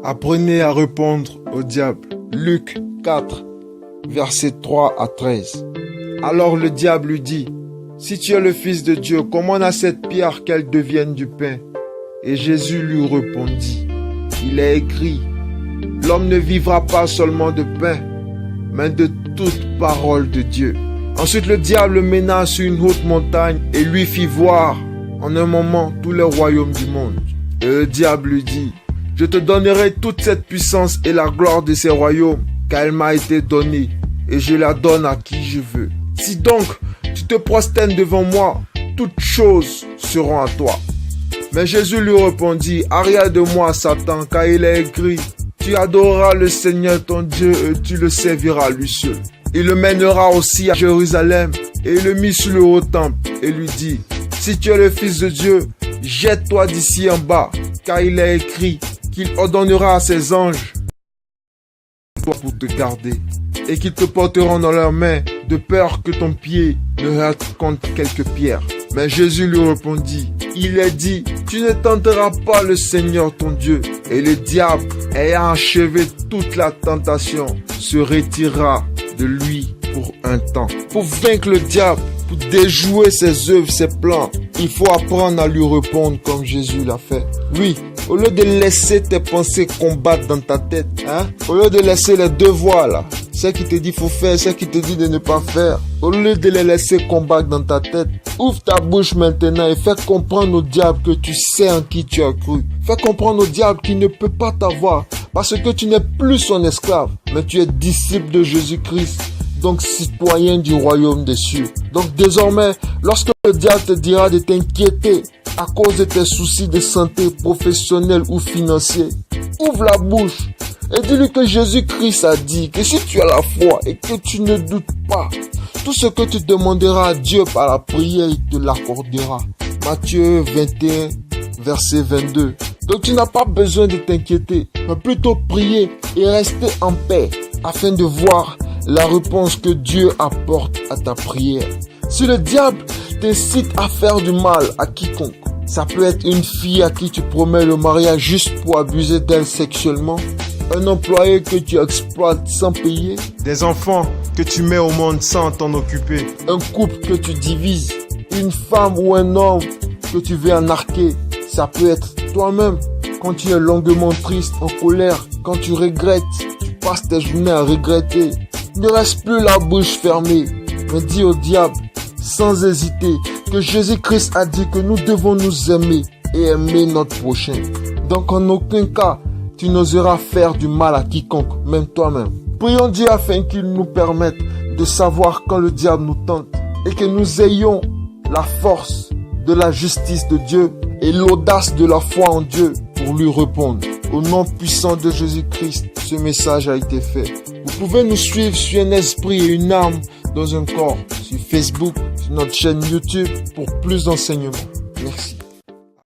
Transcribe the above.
Apprenez à répondre au diable. Luc 4, versets 3 à 13. Alors le diable lui dit, « Si tu es le Fils de Dieu, commande à cette pierre qu'elle devienne du pain. » Et Jésus lui répondit, « Il est écrit, l'homme ne vivra pas seulement de pain, mais de toute parole de Dieu. » Ensuite le diable le mena sur une haute montagne et lui fit voir en un moment tous les royaumes du monde. Et le diable lui dit, « Je te donnerai toute cette puissance et la gloire de ces royaumes, car elle m'a été donnée, et je la donne à qui je veux. Si donc tu te prosternes devant moi, toutes choses seront à toi. » Mais Jésus lui répondit, « Arrière de moi, Satan, car il est écrit, tu adoreras le Seigneur ton Dieu et tu le serviras lui seul. » Il le mènera aussi à Jérusalem et il le mit sur le haut temple et lui dit, « Si tu es le Fils de Dieu, jette-toi d'ici en bas, car il est écrit qu'il ordonnera à ses anges pour te garder et qu'ils te porteront dans leurs mains de peur que ton pied ne heurte contre quelque pierre. » Mais Jésus lui répondit, « Il est dit, tu ne tenteras pas le Seigneur ton Dieu. » Et le diable, ayant achevé toute la tentation, se retirera de lui pour un temps. Pour vaincre le diable, pour déjouer ses œuvres, ses plans, il faut apprendre à lui répondre comme Jésus l'a fait. Oui, au lieu de laisser tes pensées combattre dans ta tête, au lieu de laisser les deux voix là, celle qui te dit faut faire, celle qui te dit de ne pas faire, au lieu de les laisser combattre dans ta tête, ouvre ta bouche maintenant et fais comprendre au diable que tu sais en qui tu as cru. Fais comprendre au diable qu'il ne peut pas t'avoir parce que tu n'es plus son esclave, mais tu es disciple de Jésus-Christ, donc citoyen du royaume des cieux. Donc désormais, lorsque le diable te dira de t'inquiéter à cause de tes soucis de santé professionnelle ou financiers, ouvre la bouche et dis-lui que Jésus-Christ a dit que si tu as la foi et que tu ne doutes pas, tout ce que tu demanderas à Dieu par la prière, il te l'accordera. Matthieu 21, verset 22. Donc tu n'as pas besoin de t'inquiéter, mais plutôt prier et rester en paix afin de voir la réponse que Dieu apporte à ta prière. Si le diable t'incite à faire du mal à quiconque, ça peut être une fille à qui tu promets le mariage juste pour abuser d'elle sexuellement, un employé que tu exploites sans payer, des enfants que tu mets au monde sans t'en occuper, un couple que tu divises, une femme ou un homme que tu veux narquer. Ça peut être toi-même quand tu es longuement triste, en colère, quand tu regrettes, tu passes tes journées à regretter. Ne reste plus la bouche fermée, mais dis au diable, sans hésiter, que Jésus-Christ a dit que nous devons nous aimer et aimer notre prochain. Donc en aucun cas, tu n'oseras faire du mal à quiconque, même toi-même. Prions Dieu afin qu'il nous permette de savoir quand le diable nous tente et que nous ayons la force de la justice de Dieu et l'audace de la foi en Dieu pour lui répondre. Au nom puissant de Jésus-Christ, ce message a été fait. Vous pouvez nous suivre sur un esprit et une âme dans un corps, sur Facebook, sur notre chaîne YouTube pour plus d'enseignements.